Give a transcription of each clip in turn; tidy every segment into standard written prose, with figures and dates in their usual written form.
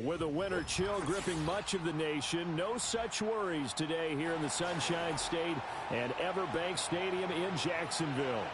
With a winter chill gripping much of the nation, no such worries today here in the Sunshine State and Everbank Stadium in Jacksonville.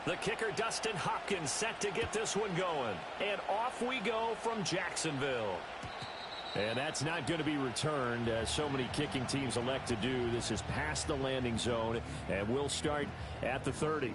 The kicker, Dustin Hopkins, set to get this one going. And off we go from Jacksonville. And that's not going to be returned, as so many kicking teams elect to do. This is past the landing zone, and we'll start at the 30.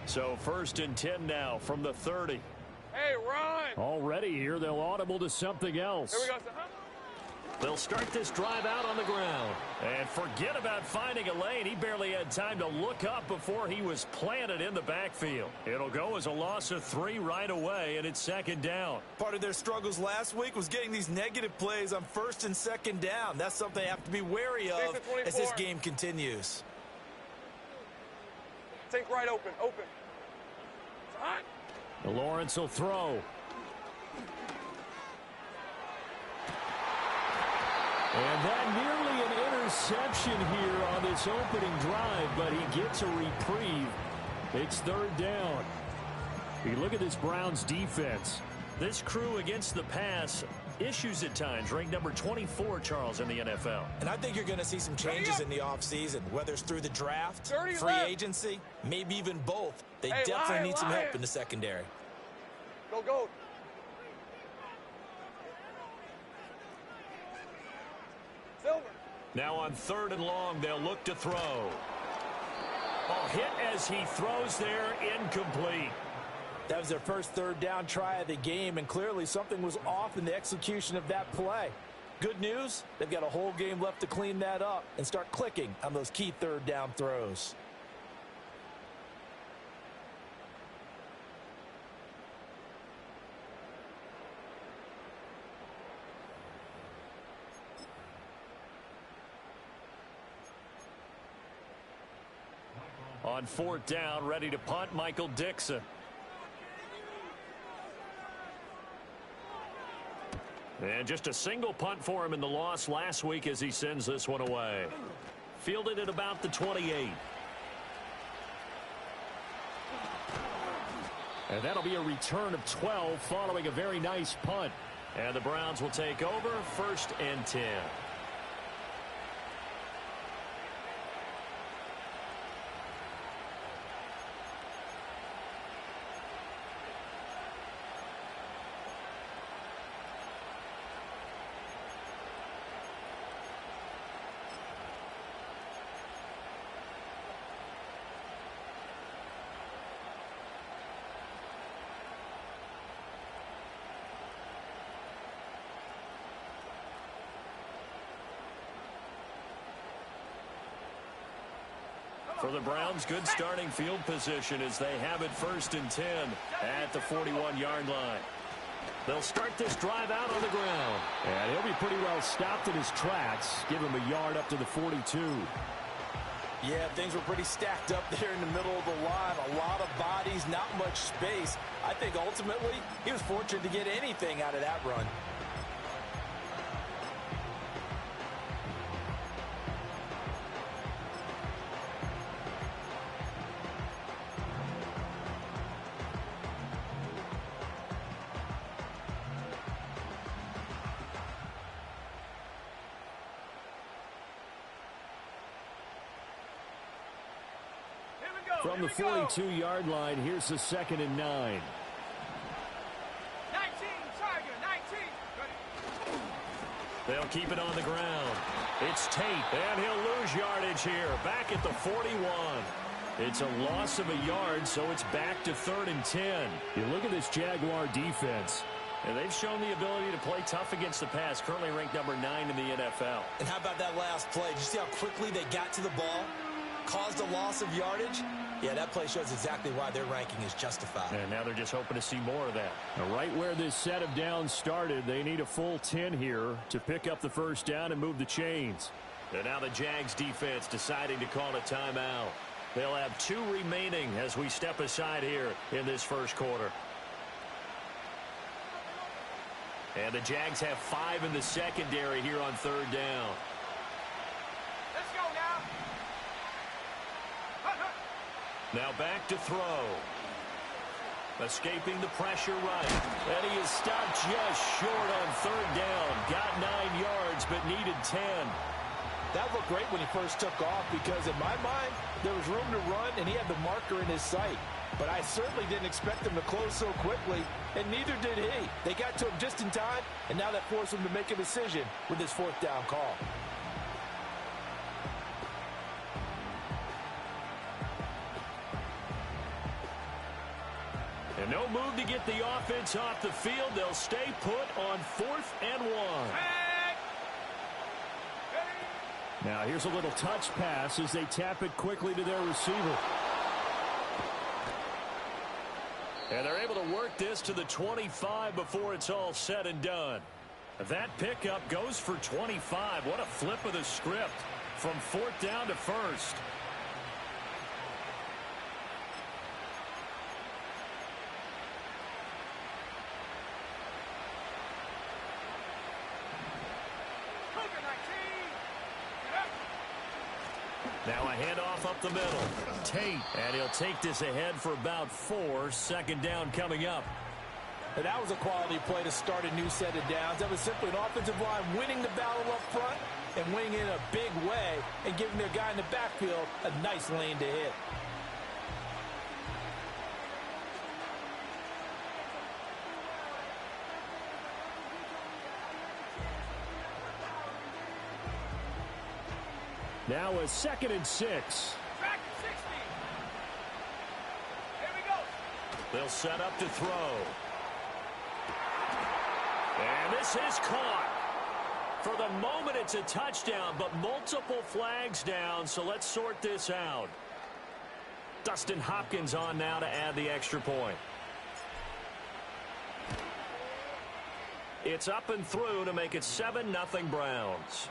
So 1st and 10 now from the 30. Hey, Ron! Already here, they'll audible to something else. Here we go. They'll start this drive out on the ground. And forget about finding a lane. He barely had time to look up before he was planted in the backfield. It'll go as a loss of 3 right away, and it's 2nd down. Part of their struggles last week was getting these negative plays on 1st and 2nd down. That's something they have to be wary of as this game continues. Take right open. It's hot. Lawrence will throw. And that nearly an interception here on this opening drive, but he gets a reprieve. It's 3rd down. You look at this Browns defense. This crew against the pass, issues at times, ranked number 24, Charles, in the NFL. And I think you're going to see some changes in the offseason, whether it's through the draft, free agency, maybe even both. They definitely need some help in the secondary. Go. Silver. Now on 3rd and long, they'll look to throw. Oh, hit as he throws there, incomplete. That was their first 3rd down try of the game, and clearly something was off in the execution of that play. Good news, they've got a whole game left to clean that up and start clicking on those key 3rd down throws. On 4th down, ready to punt, Michael Dixon. And just a single punt for him in the loss last week as he sends this one away. Fielded at about the 28. And that'll be a return of 12 following a very nice punt. And the Browns will take over 1st and 10. For the Browns, good starting field position as they have it 1st and 10 at the 41-yard line. They'll start this drive out on the ground. And he'll be pretty well stopped in his tracks. Give him a yard up to the 42. Yeah, things were pretty stacked up there in the middle of the line. A lot of bodies, not much space. I think ultimately he was fortunate to get anything out of that run. From the 42-yard line, here's the 2nd and 9. 19, Tiger, 19. Ready. They'll keep it on the ground. It's Tate, and he'll lose yardage here. Back at the 41. It's a loss of a yard, so it's back to 3rd and 10. You look at this Jaguar defense. And they've shown the ability to play tough against the pass, currently ranked number 9 in the NFL. And how about that last play? Did you see how quickly they got to the ball? Caused a loss of yardage? Yeah, that play shows exactly why their ranking is justified. And now they're just hoping to see more of that. Now, right where this set of downs started, they need a full 10 here to pick up the first down and move the chains. And now the Jags defense deciding to call a timeout. They'll have 2 remaining as we step aside here in this first quarter. And the Jags have 5 in the secondary here on 3rd down. Let's go now. Now back to throw. Escaping the pressure right. And he is stopped just short on 3rd down. Got 9 yards, but needed 10. That looked great when he first took off because in my mind, there was room to run and he had the marker in his sight. But I certainly didn't expect him to close so quickly, and neither did he. They got to him just in time, and now that forced him to make a decision with his 4th down call. And no move to get the offense off the field. They'll stay put on 4th and 1. Now here's a little touch pass as they tap it quickly to their receiver. And they're able to work this to the 25 before it's all said and done. That pickup goes for 25. What a flip of the script from 4th down to 1st. Now a handoff up the middle. Tate, and he'll take this ahead for about 4. 2nd down coming up. And that was a quality play to start a new set of downs. That was simply an offensive line winning the battle up front and winning in a big way and giving their guy in the backfield a nice lane to hit. Now a 2nd and 6. Back to 60. Here we go. They'll set up to throw. And this is caught. For the moment, it's a touchdown, but multiple flags down, so let's sort this out. Dustin Hopkins on now to add the extra point. It's up and through to make it 7-0 Browns.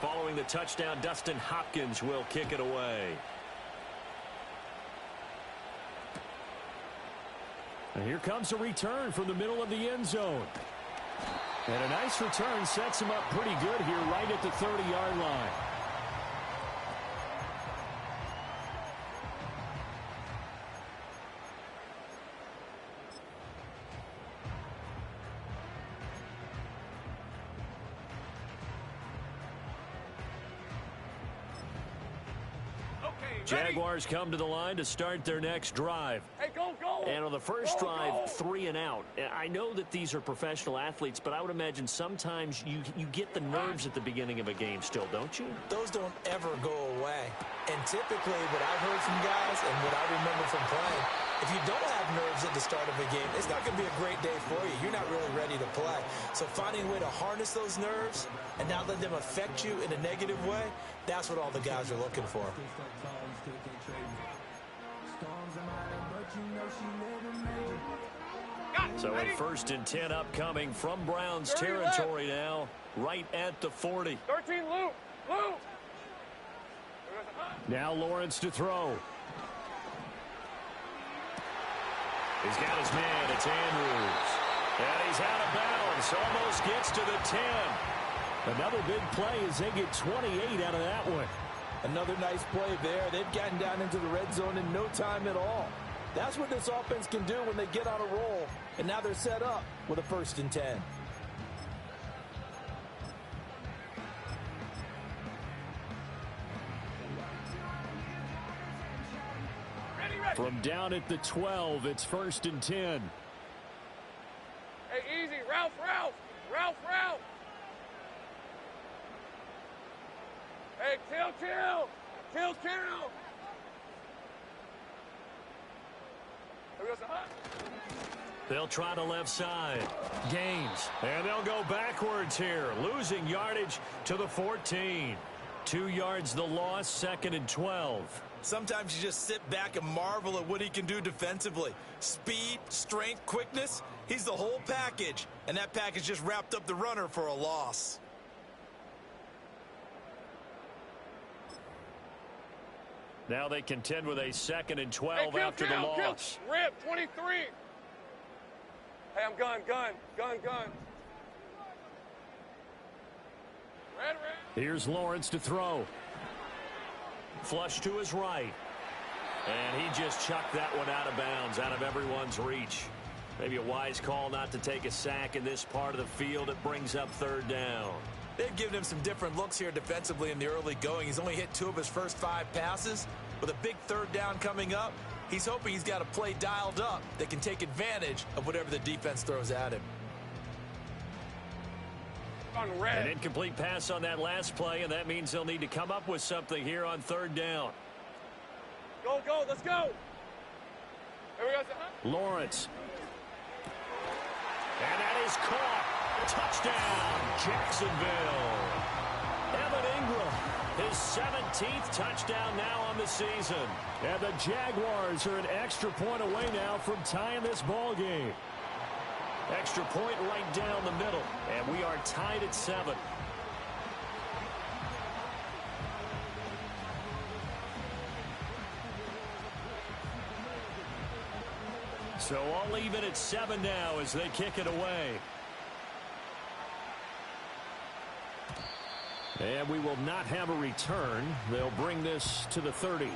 Following the touchdown, Dustin Hopkins will kick it away. And here comes a return from the middle of the end zone. And a nice return sets him up pretty good here right at the 30-yard line. Jaguars come to the line to start their next drive. Hey, go. And on the first drive, 3 and out. I know that these are professional athletes, but I would imagine sometimes you get the nerves at the beginning of a game still, don't you? Those don't ever go away. And typically what I've heard from guys and what I remember from playing, if you don't have nerves at the start of a game, it's not going to be a great day for you. You're not really ready to play. So finding a way to harness those nerves and not let them affect you in a negative way, that's what all the guys are looking for. So a 1st and 10 upcoming from Browns territory now, right at the 40. 13, Luke. Now Lawrence to throw. He's got his man. It's Andrews. And he's out of bounds. Almost gets to the 10. Another big play as they get 28 out of that one. Another nice play there. They've gotten down into the red zone in no time at all. That's what this offense can do when they get on a roll. And now they're set up with a 1st and 10. From down at the 12, it's 1st and 10. Hey, easy. Ralph. Hey, kill. They'll try to left side. Gains. And they'll go backwards here. Losing yardage to the 14. 2 yards the loss, 2nd and 12. Sometimes you just sit back and marvel at what he can do defensively. Speed, strength, quickness. He's the whole package. And that package just wrapped up the runner for a loss. Now they contend with a 2nd and 12 Hey, after the loss. Rip, 23. Hey, I'm gun. Red. Here's Lawrence to throw. Flush to his right. And he just chucked that one out of bounds, out of everyone's reach. Maybe a wise call not to take a sack in this part of the field. It brings up 3rd down. They've given him some different looks here defensively in the early going. He's only hit 2 of his first 5 passes. With a big 3rd down coming up, he's hoping he's got a play dialed up that can take advantage of whatever the defense throws at him. An incomplete pass on that last play, and that means they'll need to come up with something here on 3rd down. Go, let's go. Here we go. Lawrence. And that is caught. Touchdown, Jacksonville. Evan Ingram, his 17th touchdown now on the season. And the Jaguars are an extra point away now from tying this ball game. Extra point right down the middle, and we are tied at 7. So all even at 7 now as they kick it away. And we will not have a return. They'll bring this to the 30.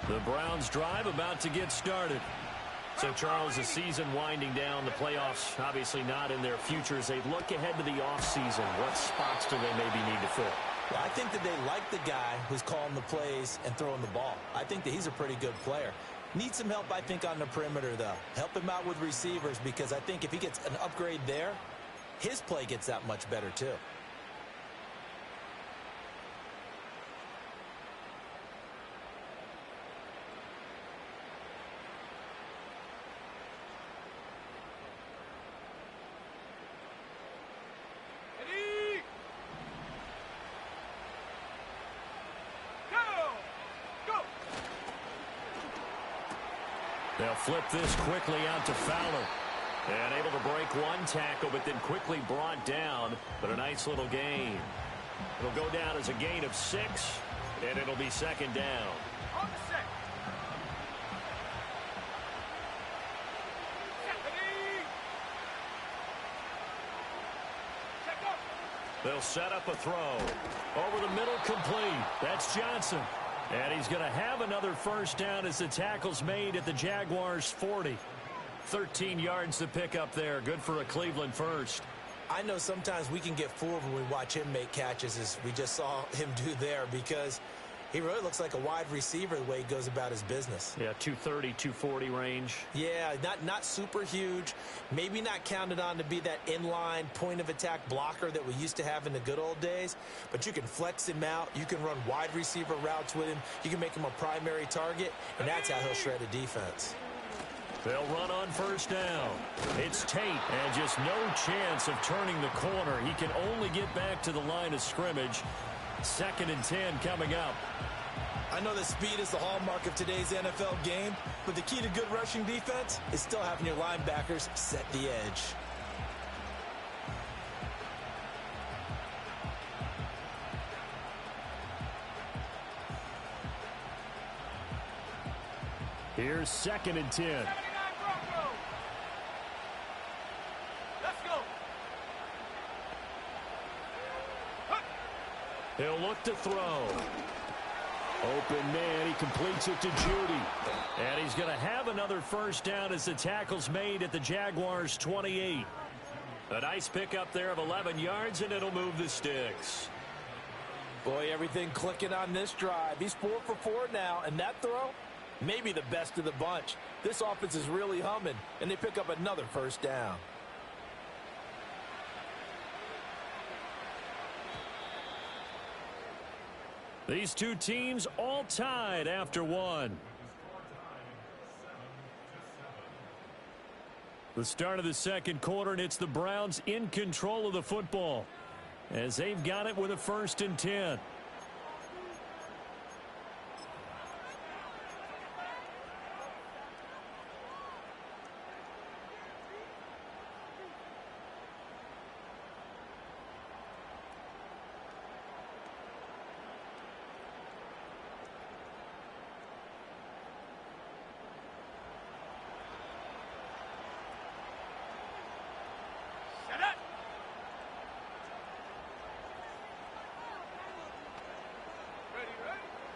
The Browns drive about to get started. So, Charles, the season winding down, the playoffs obviously not in their futures. They look ahead to the offseason. What spots do they maybe need to fill? Well, I think that they like the guy who's calling the plays and throwing the ball. I think that he's a pretty good player. Needs some help, I think, on the perimeter, though. Help him out with receivers, because I think if he gets an upgrade there, his play gets that much better, too. They'll flip this quickly out to Fowler. And able to break one tackle, but then quickly brought down. But a nice little gain. It'll go down as a gain of 6, and it'll be 2nd down. On the 6. They'll set up a throw. Over the middle, complete. That's Johnson. And he's going to have another 1st down as the tackle's made at the Jaguars' 40. 13 yards to pick up there. Good for a Cleveland first. I know sometimes we can get fooled when we watch him make catches, as we just saw him do there, because he really looks like a wide receiver the way he goes about his business. Yeah, 230, 240 range. Yeah, not super huge. Maybe not counted on to be that inline point-of-attack blocker that we used to have in the good old days. But you can flex him out. You can run wide receiver routes with him. You can make him a primary target, and that's how he'll shred a defense. They'll run on 1st down. It's Tate, and just no chance of turning the corner. He can only get back to the line of scrimmage. 2nd and 10 coming up. I know that speed is the hallmark of today's NFL game, but the key to good rushing defense is still having your linebackers set the edge. Here's 2nd and 10. Let's go. He'll look to throw. Open man, he completes it to Judy. And he's going to have another first down as the tackle's made at the Jaguars' 28. A nice pickup there of 11 yards, and it'll move the sticks. Boy, everything clicking on this drive. He's 4 for 4 now, and that throw, maybe the best of the bunch. This offense is really humming, and they pick up another first down. These two teams all tied after one. The start of the second quarter, and it's the Browns in control of the football as they've got it with a 1st and 10.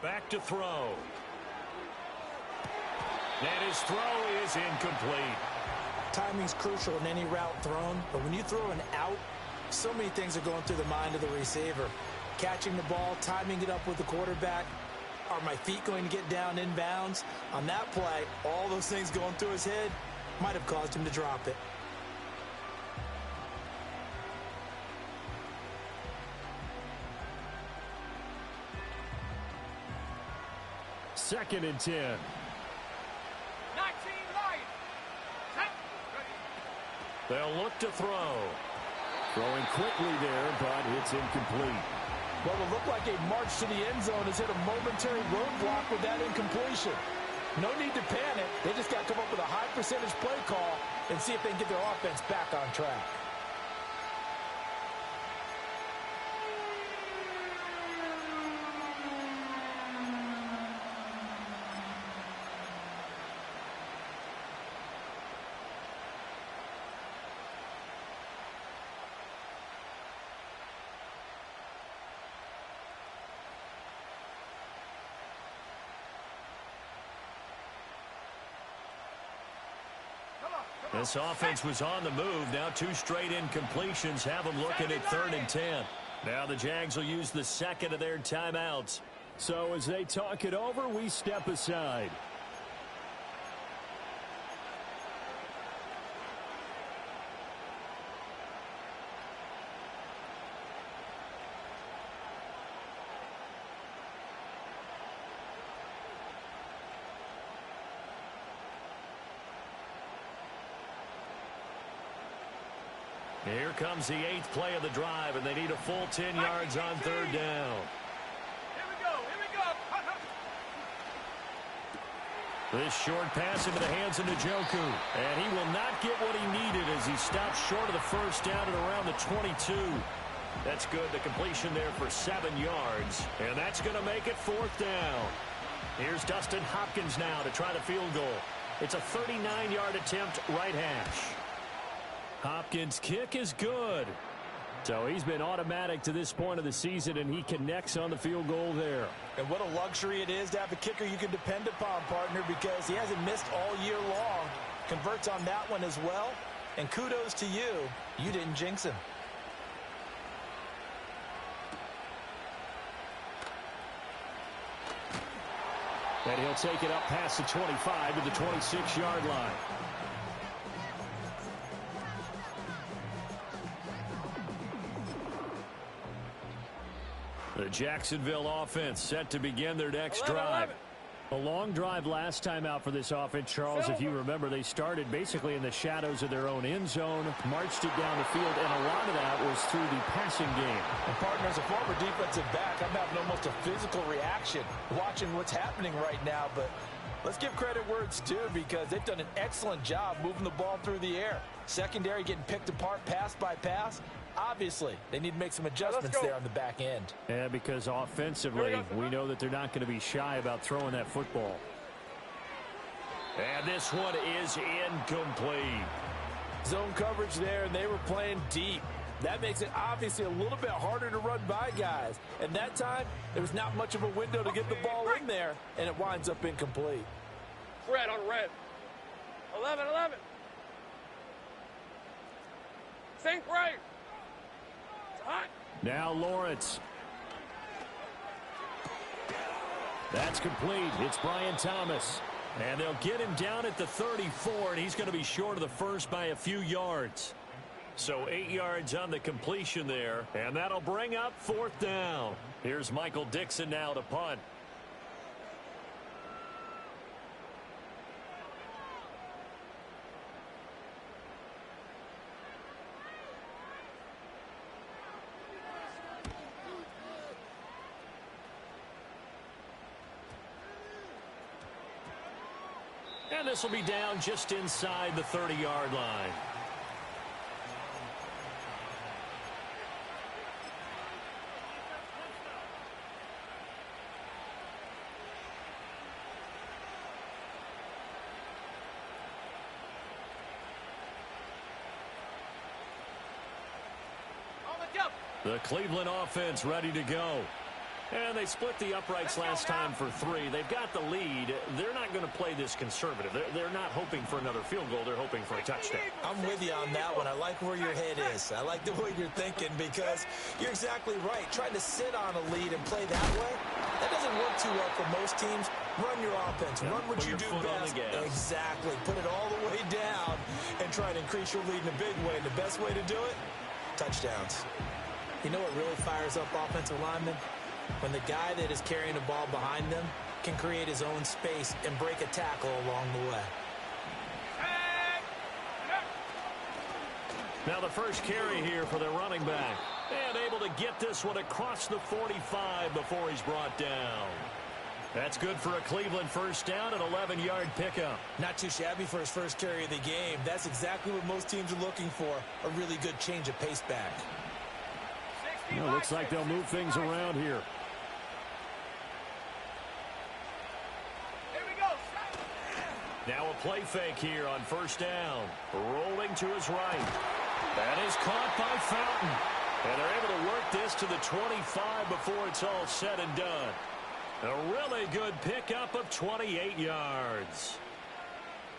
Back to throw. And his throw is incomplete. Timing's crucial in any route thrown, but when you throw an out, so many things are going through the mind of the receiver. Catching the ball, timing it up with the quarterback. Are my feet going to get down in bounds? On that play, all those things going through his head might have caused him to drop it. Second and 10. 19 Lions. They'll look to throw. Throwing quickly there, but it's incomplete. What will look like a march to the end zone has hit a momentary roadblock with that incompletion. No need to panic. They just got to come up with a high percentage play call and see if they can get their offense back on track. This offense was on the move. Now 2 straight incompletions have them looking at 3rd and 10. Now the Jags will use the second of their timeouts. So as they talk it over, we step aside. Here comes the 8th play of the drive, and they need a full 10 yards on 3rd down. Here we go. Here we go. This short pass into the hands of Njoku. And he will not get what he needed as he stops short of the first down at around the 22. That's good. The completion there for 7 yards. And that's going to make it 4th down. Here's Dustin Hopkins now to try the field goal. It's a 39-yard attempt, right hash. Hopkins' kick is good. So he's been automatic to this point of the season, and he connects on the field goal there. And what a luxury it is to have a kicker you can depend upon, partner, because he hasn't missed all year long. Converts on that one as well. And kudos to you. You didn't jinx him. And he'll take it up past the 25 to the 26-yard line. The Jacksonville offense set to begin their next drive. A long drive last time out for this offense, Charles. If you remember, they started basically in the shadows of their own end zone, marched it down the field, and a lot of that was through the passing game. And partner, as a former defensive back, I'm having almost a physical reaction watching what's happening right now. But let's give credit where it's due, because they've done an excellent job moving the ball through the air. Secondary getting picked apart pass by pass. Obviously, they need to make some adjustments there on the back end. Yeah, because offensively, we know that they're not going to be shy about throwing that football. And this one is incomplete. Zone coverage there, and they were playing deep. That makes it obviously a little bit harder to run by guys. And that time, there was not much of a window to get the ball in there, and it winds up incomplete. Red on red. 11. Think right. It's hot. Now Lawrence. That's complete. It's Brian Thomas. And they'll get him down at the 34, and he's going to be short of the first by a few yards. So 8 yards on the completion there, and that'll bring up 4th down. Here's Michael Dixon now to punt. And this will be down just inside the 30-yard line. The Cleveland offense ready to go. And they split the uprights last time for 3. They've got the lead. They're not going to play this conservative. They're not hoping for another field goal. They're hoping for a touchdown. I'm with you on that one. I like where your head is. I like the way you're thinking because you're exactly right. Trying to sit on a lead and play that way, that doesn't work too well for most teams. Run your offense. Run what you do best. Exactly. Put it all the way down and try to increase your lead in a big way. And the best way to do it, touchdowns. You know what really fires up offensive linemen? When the guy that is carrying the ball behind them can create his own space and break a tackle along the way. Now the first carry here for the running back. And able to get this one across the 45 before he's brought down. That's good for a Cleveland first down, an 11-yard pickup. Not too shabby for his first carry of the game. That's exactly what most teams are looking for, a really good change of pace back. Well, looks like they'll move things around here. Now a play fake here on first down. Rolling to his right. That is caught by Fountain. And they're able to work this to the 25 before it's all said and done. A really good pickup of 28 yards.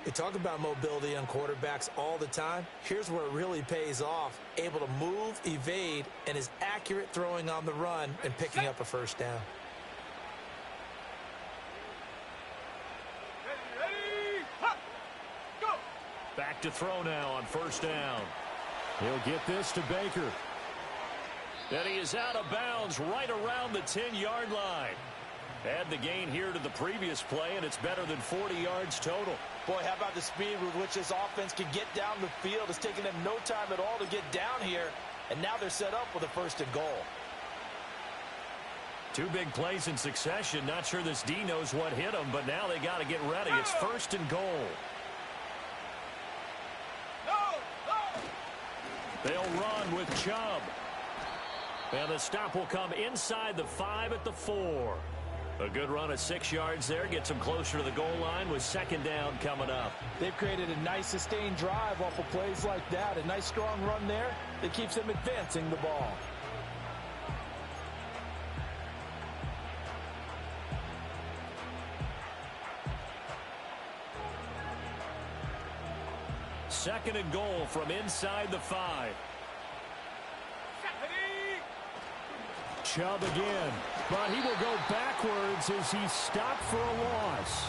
They talk about mobility on quarterbacks all the time. Here's where it really pays off. Able to move, evade, and is accurate throwing on the run and picking up a first down. Back to throw now on first down. He'll get this to Baker. And he is out of bounds right around the 10-yard line. Add the gain here to the previous play, and it's better than 40 yards total. Boy, how about the speed with which this offense can get down the field? It's taken them no time at all to get down here, and now they're set up with a first and goal. 2 big plays in succession. Not sure this D knows what hit him, but now they got to get ready. It's first and goal. They'll run with Chubb. And the stop will come inside the 5 at the 4. A good run of 6 yards there. Gets them closer to the goal line with second down coming up. They've created a nice sustained drive off of plays like that. A nice strong run there that keeps them advancing the ball. Second and goal from inside the 5. Chubb again, but he will go backwards as he stopped for a loss.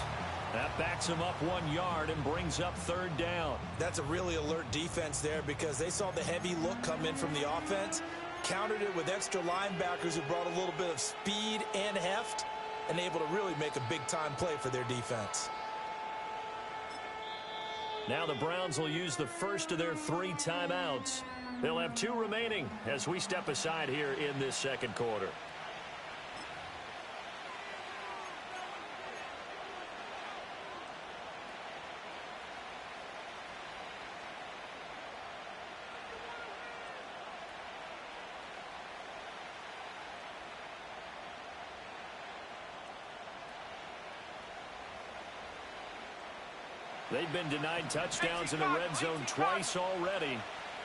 That backs him up 1 yard and brings up third down. That's a really alert defense there because they saw the heavy look come in from the offense, countered it with extra linebackers who brought a little bit of speed and heft, and able to really make a big-time play for their defense. Now the Browns will use the first of their 3 timeouts. They'll have 2 remaining as we step aside here in this second quarter. They've been denied touchdowns in the red zone twice already.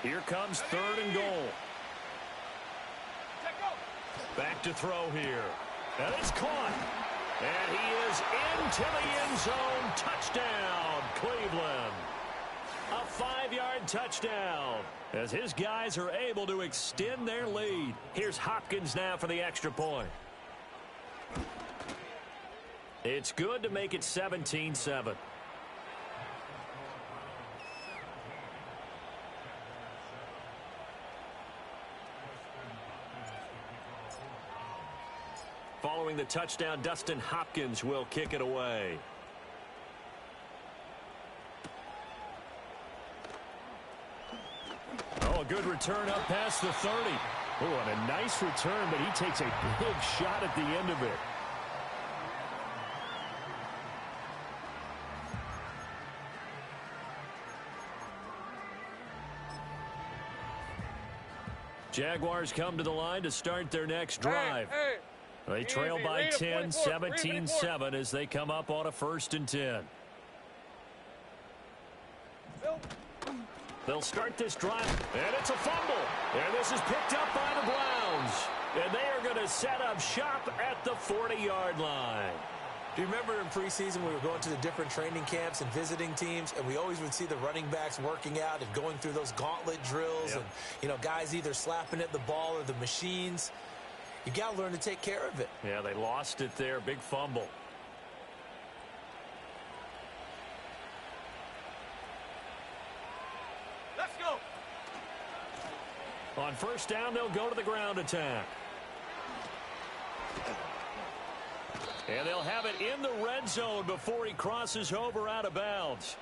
Here comes 3rd and goal. Back to throw here. And it's caught. And he is into the end zone. Touchdown, Cleveland. A 5-yard touchdown as his guys are able to extend their lead. Here's Hopkins now for the extra point. It's good to make it 17-7. Following the touchdown, Dustin Hopkins will kick it away. Oh, a good return up past the 30. Oh, and a nice return, but he takes a big shot at the end of it. Jaguars come to the line to start their next drive. They trail by 10, 17-7 as they come up on a 1st and 10. They'll start this drive, and it's a fumble. And this is picked up by the Browns. And they are going to set up shop at the 40-yard line. Do you remember in preseason we were going to the different training camps and visiting teams, and we always would see the running backs working out and going through those gauntlet drills, and, you know, guys either slapping at the ball or the machines. You got to learn to take care of it. Yeah, they lost it there. Big fumble. Let's go. On 1st down, they'll go to the ground attack. And they'll have it in the red zone before he crosses over out of bounds.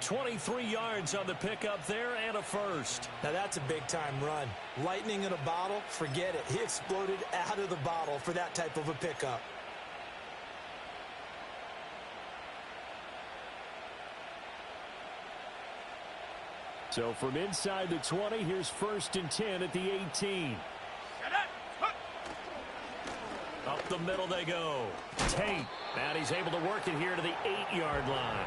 23 yards on the pickup there and a 1st. Now that's a big-time run. Lightning in a bottle, forget it. He exploded out of the bottle for that type of a pickup. So from inside the 20, here's 1st and 10 at the 18. Up the middle they go. Tate. And he's able to work it here to the 8-yard line.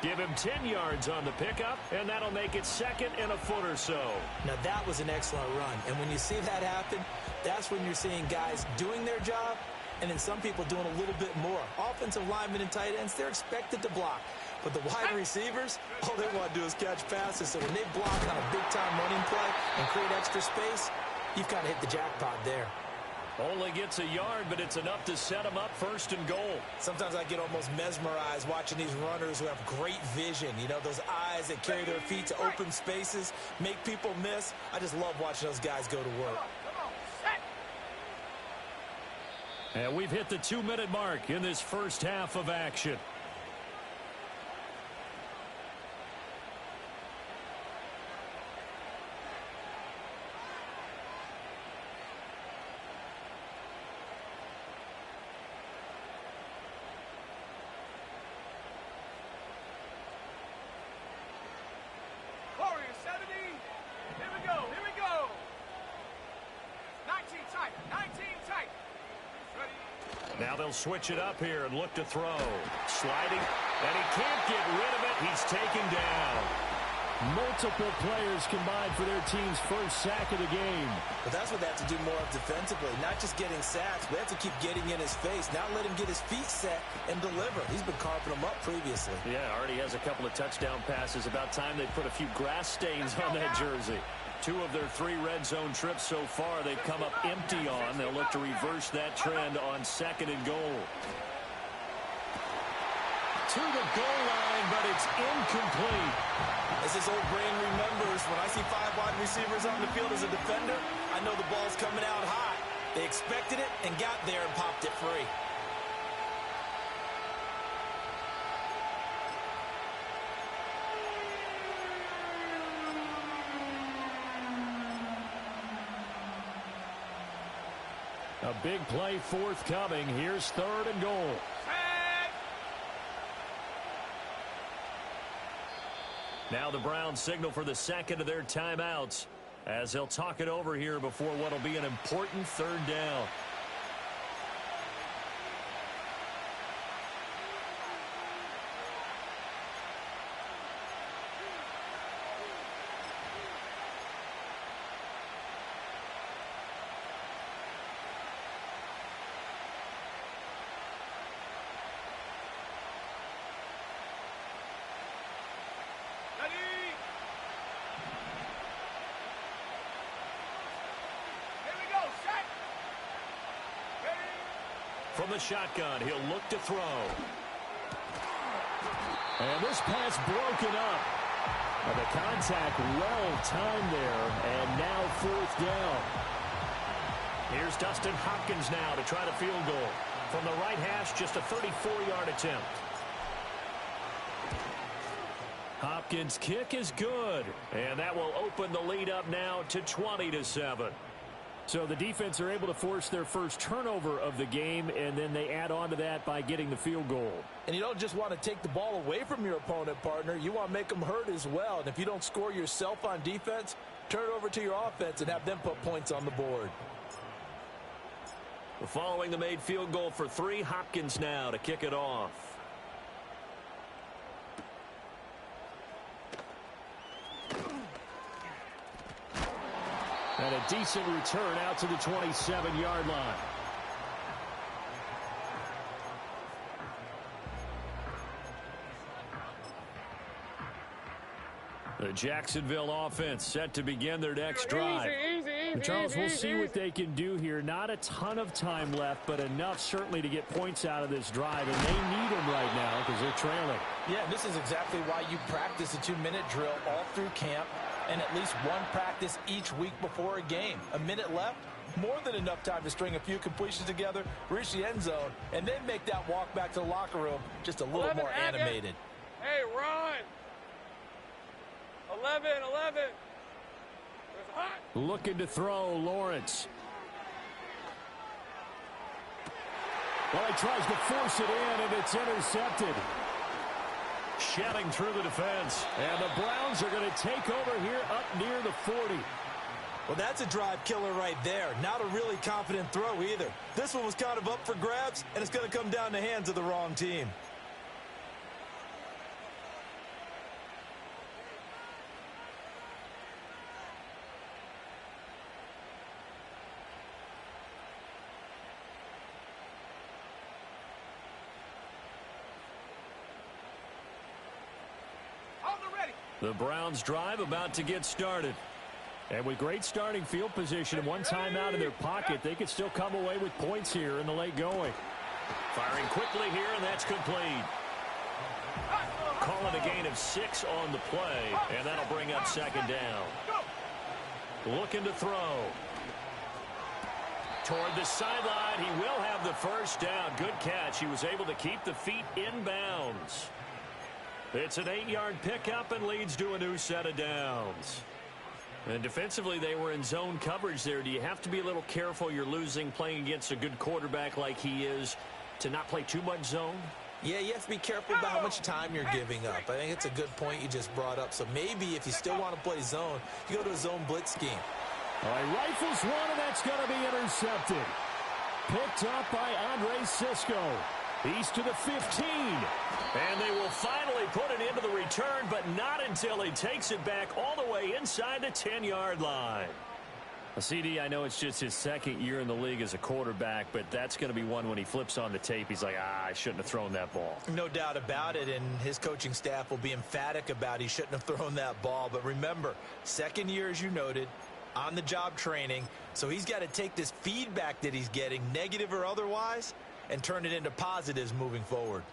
Give him 10 yards on the pickup, and that'll make it 2nd and a foot or so. Now, that was an excellent run. And when you see that happen, that's when you're seeing guys doing their job, and then some people doing a little bit more. Offensive linemen and tight ends, they're expected to block. But the wide receivers, all they want to do is catch passes. So when they block on a big-time running play and create extra space, you've kind of hit the jackpot there. Only gets a yard, but it's enough to set him up 1st and goal. Sometimes I get almost mesmerized watching these runners who have great vision. You know, those eyes that carry their feet to open spaces, make people miss. I just love watching those guys go to work. And we've hit the 2-minute mark in this first half of action. Now they'll switch it up here and look to throw. Sliding, and he can't get rid of it. He's taken down. Multiple players combined for their team's first sack of the game. But that's what they have to do more of defensively. Not just getting sacks, but they have to keep getting in his face. Not let him get his feet set and deliver. He's been carving them up previously. Yeah, already has a couple of touchdown passes. About time they put a few grass stains on that jersey. 2 of their 3 red zone trips so far they've come up empty on. They'll look to reverse that trend on 2nd and goal. To the goal line, but it's incomplete. As his old brain remembers, when I see 5 wide receivers on the field as a defender, I know the ball's coming out high. They expected it and got there and popped it free. A big play forthcoming. Here's 3rd and goal. Now the Browns signal for the 2nd of their timeouts as they'll talk it over here before what will be an important 3rd down. from the shotgun. He'll look to throw. And this pass broken up. The contact well timed there, and now 4th down. Here's Dustin Hopkins now to try the field goal. From the right hash, just a 34-yard attempt. Hopkins' kick is good, and that will open the lead up now to 20-7. So the defense are able to force their first turnover of the game, and then they add on to that by getting the field goal. And you don't just want to take the ball away from your opponent, partner. You want to make them hurt as well. And if you don't score yourself on defense, turn it over to your offense and have them put points on the board. Following the made field goal for 3, Hopkins now to kick it off. And a decent return out to the 27-yard line. The Jacksonville offense set to begin their next drive. And Charles, we'll see what they can do here. Not a ton of time left, but enough certainly to get points out of this drive. And they need them right now because they're trailing. Yeah, this is exactly why you practice a 2-minute drill all through camp and at least one practice each week before a game. A minute left, more than enough time to string a few completions together, reach the end zone, and then make that walk back to the locker room just a little more animated. Hey, run! 11. Looking to throw, Lawrence. Well, he tries to force it in, and it's intercepted. Shedding through the defense. And the Browns are going to take over here up near the 40. Well, that's a drive killer right there. Not a really confident throw either. This one was kind of up for grabs, and it's going to come down in the hands of the wrong team. The Browns drive about to get started. And with great starting field position and one timeout in their pocket, they could still come away with points here in the late going. Firing quickly here, and that's complete. Calling a gain of 6 on the play, and that'll bring up 2nd down. Looking to throw. Toward the sideline, he will have the first down. Good catch. He was able to keep the feet in bounds. It's an 8-yard pickup and leads to a new set of downs. And defensively, they were in zone coverage there. Do you have to be a little careful? You're losing playing against a good quarterback like he is to not play too much zone? Yeah, you have to be careful about how much time you're giving up. I think it's a good point you just brought up. So maybe if you still want to play zone, you go to a zone blitz scheme. All right, rifles one, and that's going to be intercepted. Picked up by Andre Cisco. He's to the 15. And they will finally put it into the return, but not until he takes it back all the way inside the 10-yard line. CD, I know it's just his 2nd year in the league as a quarterback, but that's going to be one when he flips on the tape, he's like, I shouldn't have thrown that ball. No doubt about it, and his coaching staff will be emphatic about he shouldn't have thrown that ball. But remember, 2nd year, as you noted, on-the-job training, so he's got to take this feedback that he's getting, negative or otherwise, and turn it into positives moving forward.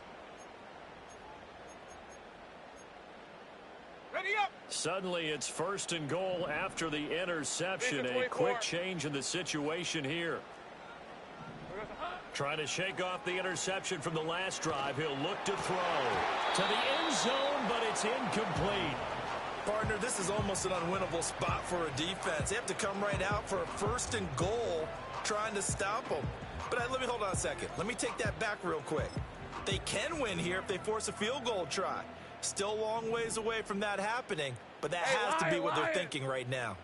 Suddenly, it's 1st and goal after the interception. A quick change in the situation here. Trying to shake off the interception from the last drive. He'll look to throw to the end zone, but it's incomplete. Partner, this is almost an unwinnable spot for a defense. They have to come right out for a 1st and goal trying to stop them. But let me hold on a second. Let me take that back real quick. They can win here if they force a field goal try. Still a long ways away from that happening, but that has to be what they're thinking right now.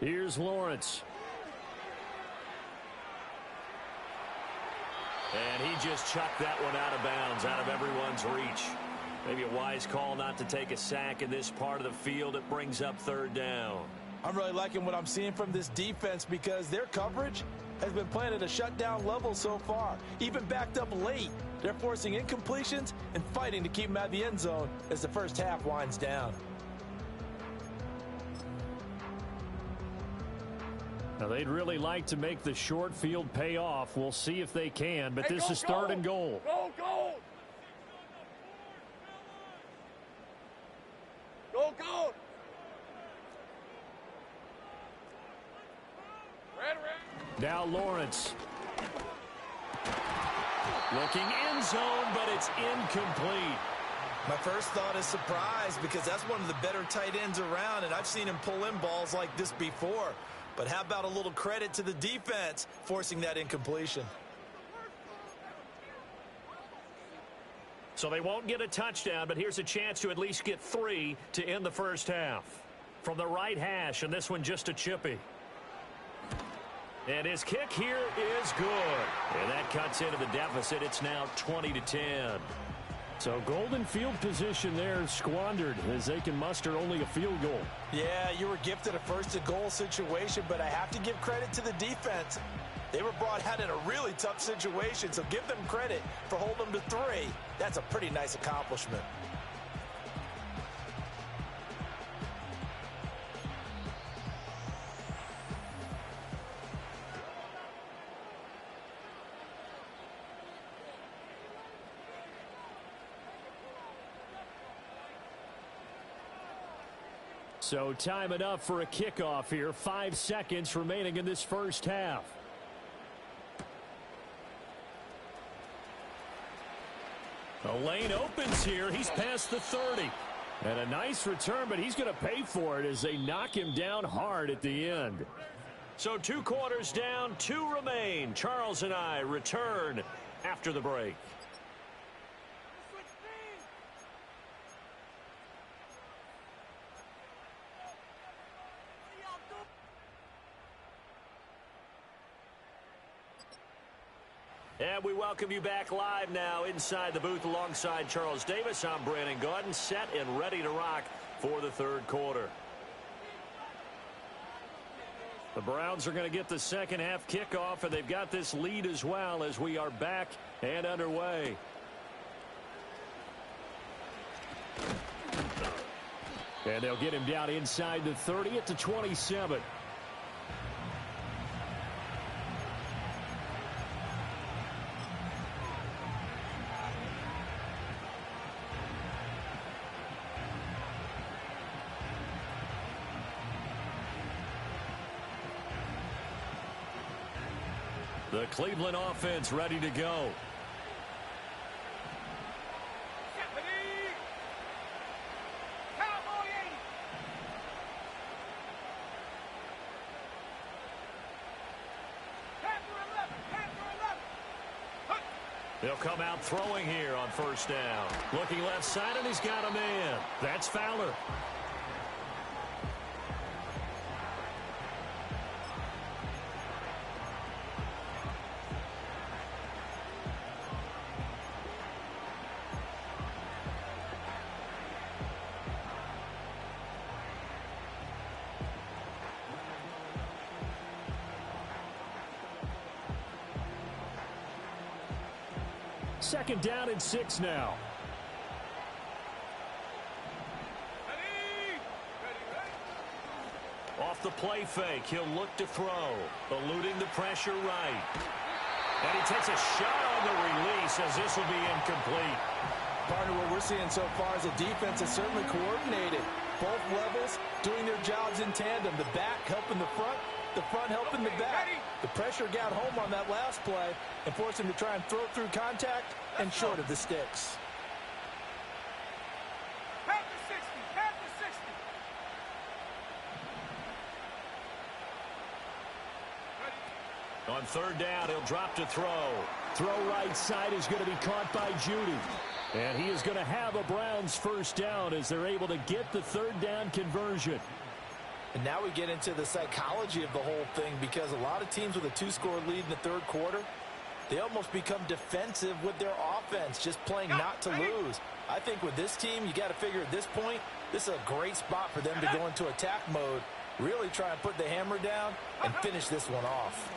Here's Lawrence. And he just chucked that one out of bounds, out of everyone's reach. Maybe a wise call not to take a sack in this part of the field. It brings up 3rd down. I'm really liking what I'm seeing from this defense because their coverage has been playing at a shutdown level so far. Even backed up late, they're forcing incompletions and fighting to keep them out of the end zone as the first half winds down. They'd really like to make the short field pay off. We'll see if they can, but this is third and goal. Go, go! Go, go! Red. Now Lawrence. Looking end zone, but it's incomplete. My first thought is surprise because that's one of the better tight ends around, and I've seen him pull in balls like this before. But how about a little credit to the defense forcing that incompletion? So they won't get a touchdown, but here's a chance to at least get 3 to end the first half. From the right hash, and this one just a chippy. And his kick here is good. And that cuts into the deficit. It's now 20-10. So golden field position there squandered as they can muster only a field goal. Yeah, you were gifted a first-and-goal situation, but I have to give credit to the defense. They were brought out in a really tough situation, so give them credit for holding them to 3. That's a pretty nice accomplishment. So time enough for a kickoff here. 5 seconds remaining in this first half. The lane opens here. He's past the 30. And a nice return, but he's going to pay for it as they knock him down hard at the end. So 2 quarters down, 2 remain. Charles and I return after the break. And we welcome you back live now inside the booth alongside Charles Davis. I'm Brandon Gaudin, set and ready to rock for the third quarter. The Browns are going to get the second half kickoff, and they've got this lead as well as we are back and underway. And they'll get him down inside the 30 at the 27. The Cleveland offense ready to go. They'll come out throwing here on first down. Looking left side, and he's got a man. That's Fowler. Second down and 6 now. Off the play fake, he'll look to throw. Eluding the pressure right. And he takes a shot on the release as this will be incomplete. Partner, what we're seeing so far is the defense is certainly coordinated. Both levels doing their jobs in tandem. The back helping the front helping the back. The pressure got home on that last play and forced him to try and throw through contact and short of the sticks. On third down, he'll drop to throw. Throw right side is going to be caught by Judy. And he is going to have a Browns first down as they're able to get the third down conversion. And now we get into the psychology of the whole thing, because a lot of teams with a 2-score lead in the third quarter, they almost become defensive with their offense, just playing not to lose. I think with this team, you got to figure at this point, this is a great spot for them to go into attack mode, really try and put the hammer down and finish this one off.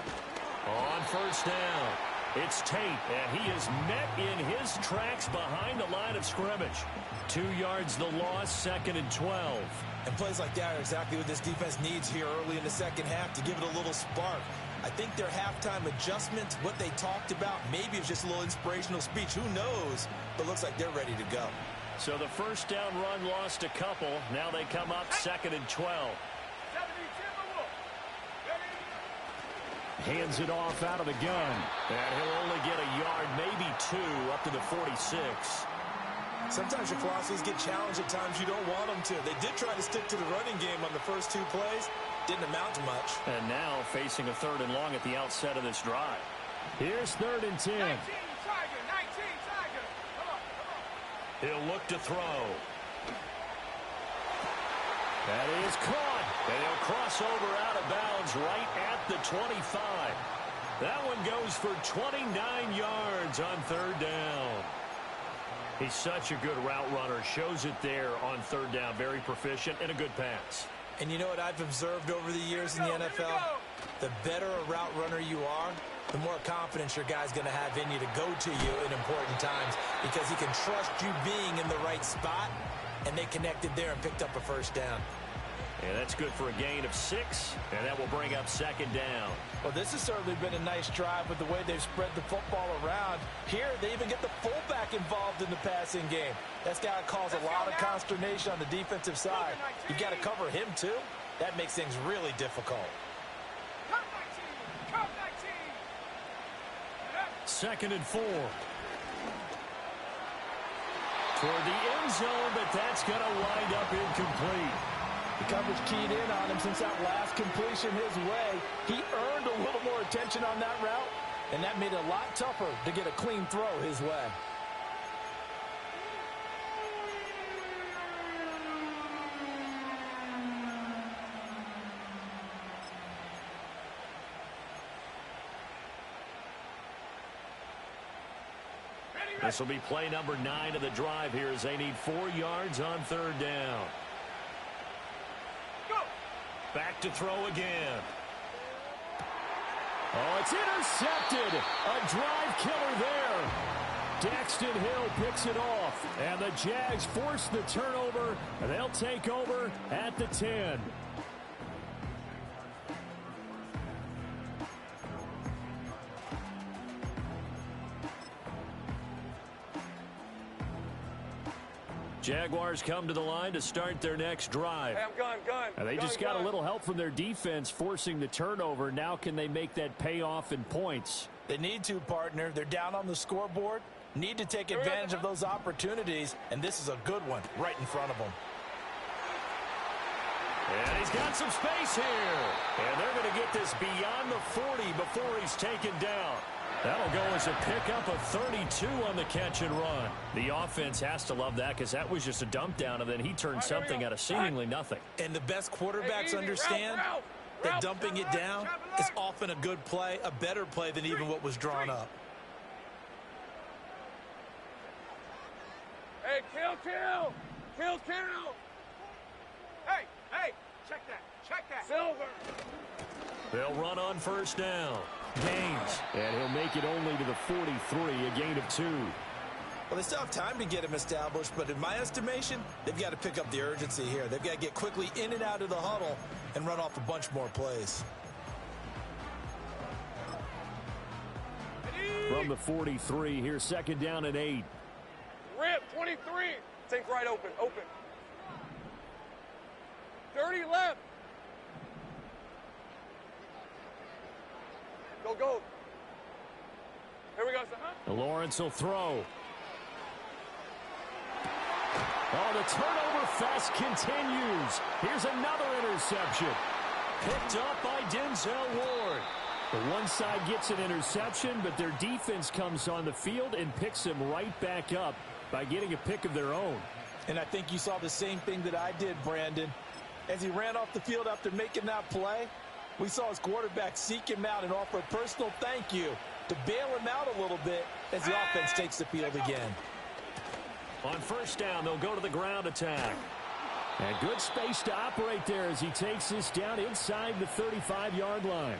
On first down, It's Tate, and he is met in his tracks behind the line of scrimmage. 2 yards the loss, 2nd and 12. And plays like that are exactly what this defense needs here early in the second half to give it a little spark. I think their halftime adjustments, what they talked about, maybe it's just a little inspirational speech. Who knows? But looks like they're ready to go. So the first down run lost a couple. Now they come up 2nd and 12. Hands it off out of the gun. And he'll only get a yard, maybe 2, up to the 46. Sometimes your philosophies get challenged at times you don't want them to. They did try to stick to the running game on the first 2 plays. Didn't amount to much. And now facing a 3rd and long at the outset of this drive. Here's 3rd and 10. 19, Tiger. Come on. He'll look to throw. That is caught. And he'll cross over out of bounds right at the 25. That one goes for 29 yards on 3rd down. He's such a good route runner. Shows it there on 3rd down. Very proficient and a good pass. And you know what I've observed over the years in the NFL? The better a route runner you are, the more confidence your guy's going to have in you to go to you in important times because he can trust you being in the right spot, and they connected there and picked up a 1st down. And that's good for a gain of 6, and that will bring up 2nd down. Well, this has certainly been a nice drive with the way they've spread the football around. Here, they even get the fullback involved in the passing game. That's got to cause a lot of consternation on the defensive side. You've got to cover him, too. That makes things really difficult. 2nd and 4. Toward the end zone, but that's going to wind up incomplete. The coverage keyed in on him since that last completion his way. He earned a little more attention on that route, and that made it a lot tougher to get a clean throw his way. This will be play number 9 of the drive here as they need 4 yards on 3rd down. Back to throw again. Oh, it's intercepted. A drive killer there. Daxton Hill picks it off. And the Jags force the turnover. And they'll take over at the 10. Jaguars come to the line to start their next drive. Hey, I'm gun. And they just got a little help from their defense forcing the turnover. Now can they make that pay off in points? They need to, partner. They're down on the scoreboard. Need to take advantage of those opportunities. And this is a good one right in front of them. And he's got some space here. And they're going to get this beyond the 40 before he's taken down. That'll go as a pickup of 32 on the catch and run. The offense has to love that because that was just a dump down, and then he turned something out of seemingly nothing. And the best quarterbacks understand that dumping it down is often a good play, a better play than even what was drawn up. Hey, kill. Hey, check that. Silver. They'll run on 1st down. Gaines. And he'll make it only to the 43, a gain of 2. Well, they still have time to get him established, but in my estimation, they've got to pick up the urgency here. They've got to get quickly in and out of the huddle and run off a bunch more plays. From the 43, here's 2nd down and 8. Rip, 23. Think right open. Dirty left. Go. Here we go, son. Lawrence will throw. Oh, the turnover fest continues. Here's another interception. Picked up by Denzel Ward. The one side gets an interception, but their defense comes on the field and picks them right back up by getting a pick of their own. And I think you saw the same thing that I did, Brandon. As he ran off the field after making that play, we saw his quarterback seek him out and offer a personal thank you to bail him out a little bit as the offense takes the field again. On 1st down, they'll go to the ground attack. And good space to operate there as he takes this down inside the 35-yard line.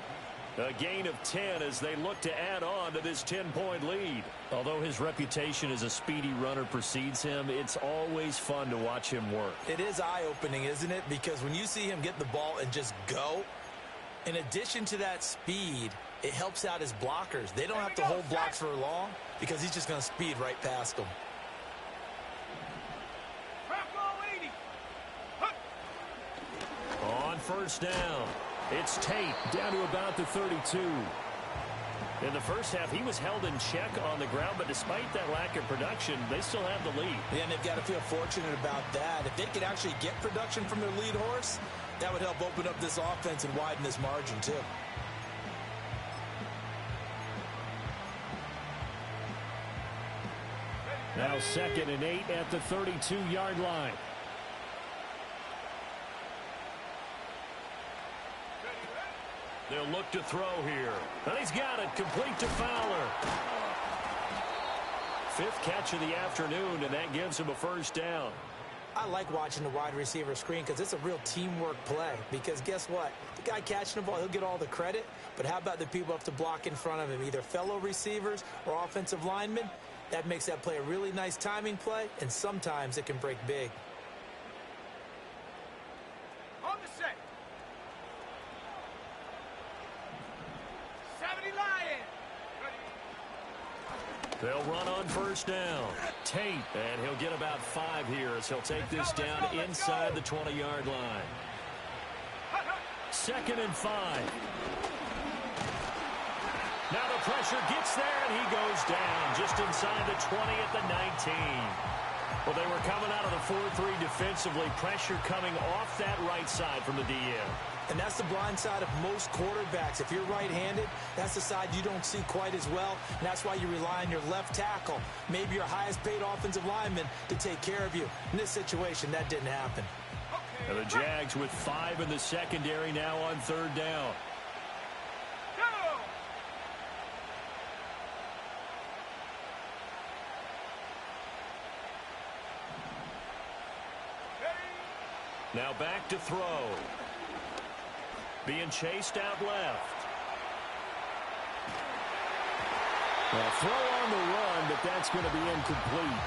A gain of 10 as they look to add on to this 10-point lead. Although his reputation as a speedy runner precedes him, it's always fun to watch him work. It is eye-opening, isn't it? Because when you see him get the ball and just go, in addition to that speed, it helps out his blockers. They don't have to hold blocks for long because he's just going to speed right past them. On first down, it's Tate down to about the 32. In the first half, he was held in check on the ground, but despite that lack of production, they still have the lead. Yeah, and they've got to feel fortunate about that. If they could actually get production from their lead horse, that would help open up this offense and widen this margin, too. Now 2nd and 8 at the 32-yard line. They'll look to throw here. And he's got it, complete to Fowler. 5th catch of the afternoon, and that gives him a first down. I like watching the wide receiver screen because it's a real teamwork play. Because guess what? The guy catching the ball, he'll get all the credit. But how about the people have to block in front of him, either fellow receivers or offensive linemen? That makes that play a really nice timing play, and sometimes it can break big. On the set. 70 Lions. They'll run on first down. Tate, and he'll get about 5 here as he'll take this down inside the 20-yard line. 2nd and 5. Now the pressure gets there, and he goes down just inside the 20 at the 19. Well, they were coming out of the 4-3 defensively. Pressure coming off that right side from the DN. And that's the blind side of most quarterbacks. If you're right-handed, that's the side you don't see quite as well. And that's why you rely on your left tackle, maybe your highest-paid offensive lineman, to take care of you. In this situation, that didn't happen. And the Jags with 5 in the secondary now on 3rd down. Now back to throw. Being chased out left. Well, throw on the run, but that's going to be incomplete.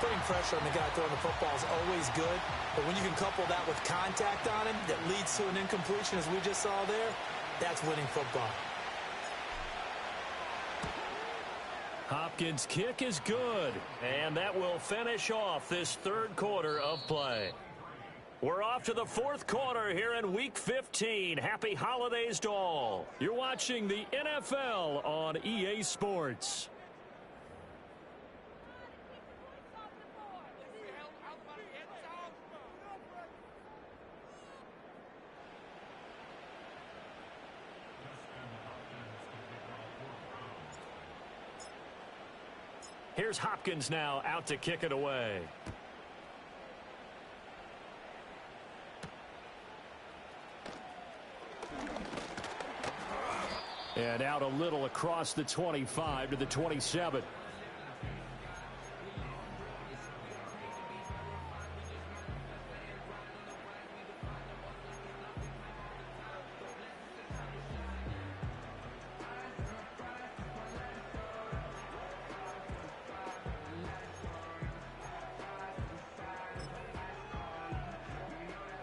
Putting pressure on the guy throwing the football is always good, but when you can couple that with contact on him that leads to an incompletion, as we just saw there, that's winning football. Hopkins' kick is good, and that will finish off this 3rd quarter of play. We're off to the 4th quarter here in Week 15. Happy holidays to all. You're watching the NFL on EA Sports. Here's Hopkins now out to kick it away. And out a little across the 25 to the 27.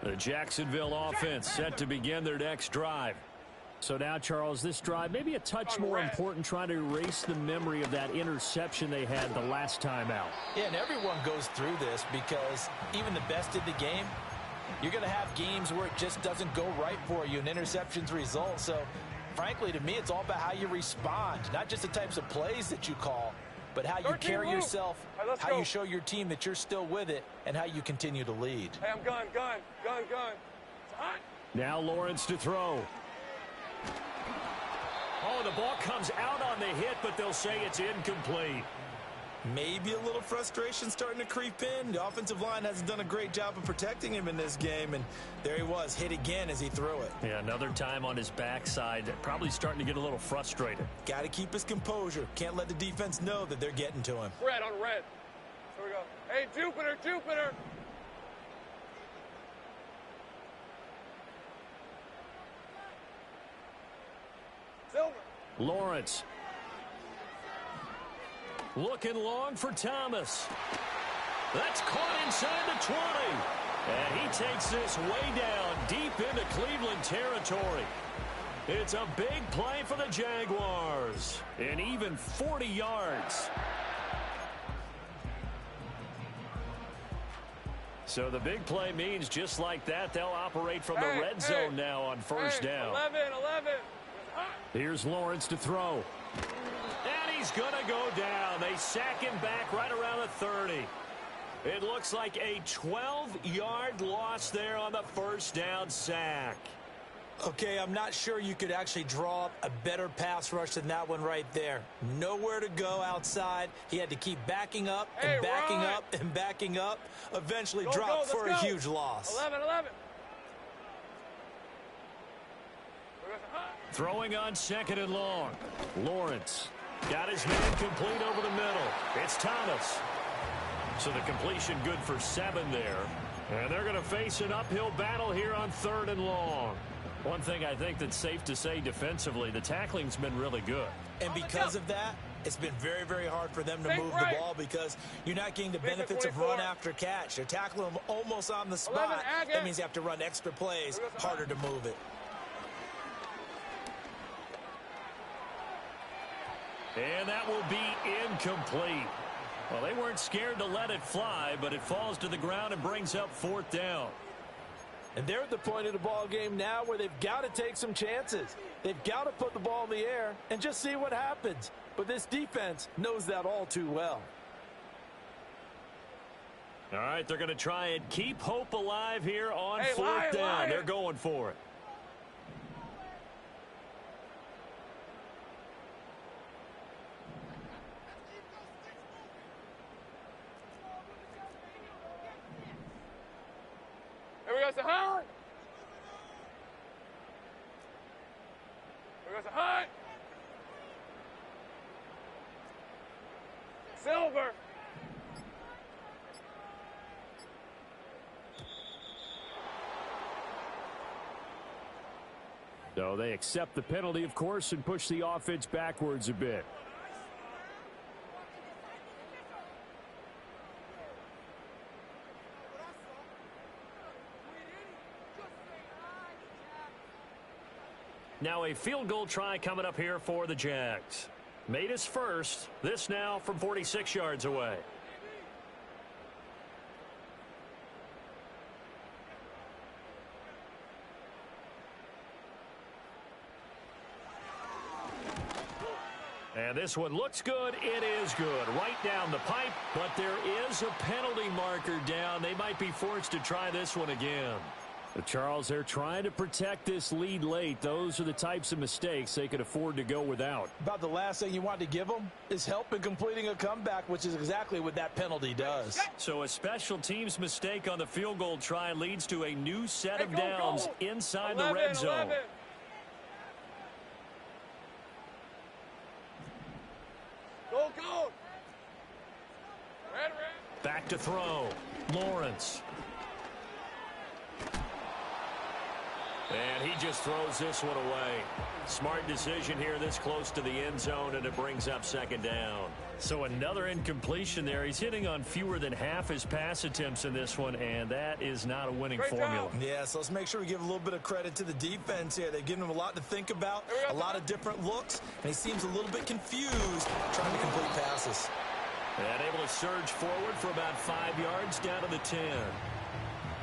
The Jacksonville offense set to begin their next drive. So now, Charles, this drive maybe a touch more important, trying to erase the memory of that interception they had the last time out. Yeah, and everyone goes through this because even the best in the game, you're going to have games where it just doesn't go right for you and interceptions result. So, frankly, to me, it's all about how you respond, not just the types of plays that you call, but how you carry yourself, how you show your team that you're still with it, and how you continue to lead. Hey, I'm gun. Now Lawrence to throw. Oh, the ball comes out on the hit, but they'll say it's incomplete. Maybe a little frustration starting to creep in. The offensive line hasn't done a great job of protecting him in this game, and there he was, hit again as he threw it. Yeah, another time on his backside, probably starting to get a little frustrated. Got to keep his composure. Can't let the defense know that they're getting to him. Red on red. Here we go. Hey, Jupiter. Lawrence. Looking long for Thomas. That's caught inside the 20. And he takes this way down deep into Cleveland territory. It's a big play for the Jaguars. And even 40 yards. So the big play means just like that, they'll operate from the red zone now on first down. 11. Here's Lawrence to throw. And he's going to go down. They sack him back right around the 30. It looks like a 12-yard loss there on the first down sack. Okay, I'm not sure you could actually draw up a better pass rush than that one right there. Nowhere to go outside. He had to keep backing up and backing up and backing up. Eventually dropped for a huge loss. 11. Throwing on second and long. Lawrence got his man complete over the middle. It's Thomas. So the completion good for 7 there. And they're going to face an uphill battle here on third and long. One thing I think that's safe to say defensively, the tackling's been really good. And because of that, it's been very, very hard for them to move the ball because you're not getting the benefits of run after catch. They're tackling them almost on the spot. That means you have to run extra plays, harder to move it. And that will be incomplete. Well, they weren't scared to let it fly, but it falls to the ground and brings up fourth down. And they're at the point of the ball game now where they've got to take some chances. They've got to put the ball in the air and just see what happens. But this defense knows that all too well. All right, they're going to try and keep hope alive here on fourth down. They're going for it. Here we go, Sahan. Here we go, Sahan. Silver. So they accept the penalty, of course, and push the offense backwards a bit. Now a field goal try coming up here for the Jags. Made his first. This now from 46 yards away. And this one looks good. It is good. Right down the pipe, but there is a penalty marker down. They might be forced to try this one again. Charles, they're trying to protect this lead late. Those are the types of mistakes they could afford to go without. About the last thing you want to give them is help in completing a comeback, which is exactly what that penalty does. So a special teams mistake on the field goal try leads to a new set of downs inside the red zone. Go. Red. Back to throw. Lawrence. And he just throws this one away. Smart decision here this close to the end zone, and it brings up second down. So another incompletion there. He's hitting on fewer than half his pass attempts in this one, and that is not a winning formula. Yeah, so let's make sure we give a little bit of credit to the defense here. They've given him a lot to think about, a lot of different looks, and he seems a little bit confused trying to complete passes. And able to surge forward for about 5 yards down to the 10.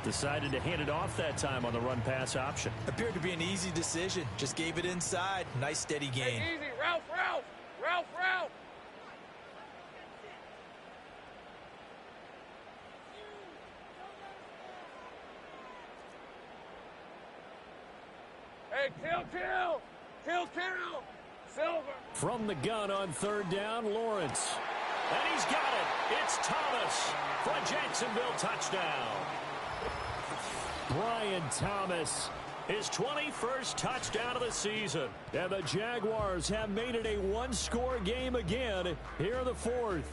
Decided to hand it off that time on the run-pass option. Appeared to be an easy decision. Just gave it inside. Nice, steady gain. Hey, easy. Ralph. Hey, kill. Silver. From the gun on third down, Lawrence. And he's got it. It's Thomas for a Jacksonville touchdown. Brian Thomas, his 21st touchdown of the season. And the Jaguars have made it a one-score game again here in the fourth.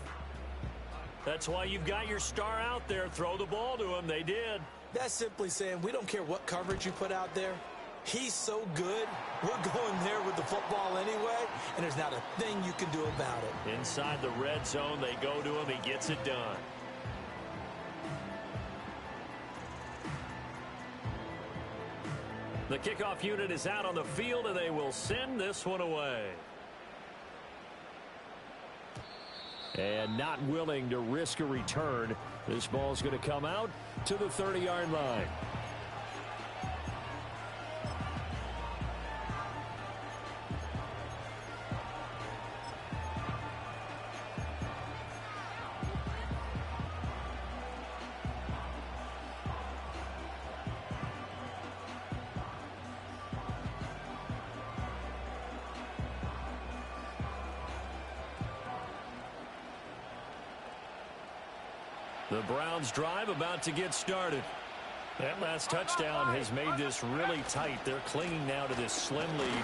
That's why you've got your star out there. Throw the ball to him. They did. That's simply saying we don't care what coverage you put out there. He's so good. We're going there with the football anyway, and there's not a thing you can do about it. Inside the red zone, they go to him. He gets it done. The kickoff unit is out on the field, and they will send this one away. And not willing to risk a return. This ball's going to come out to the 30-yard line. The Browns drive about to get started. That last touchdown has made this really tight. They're clinging now to this slim lead.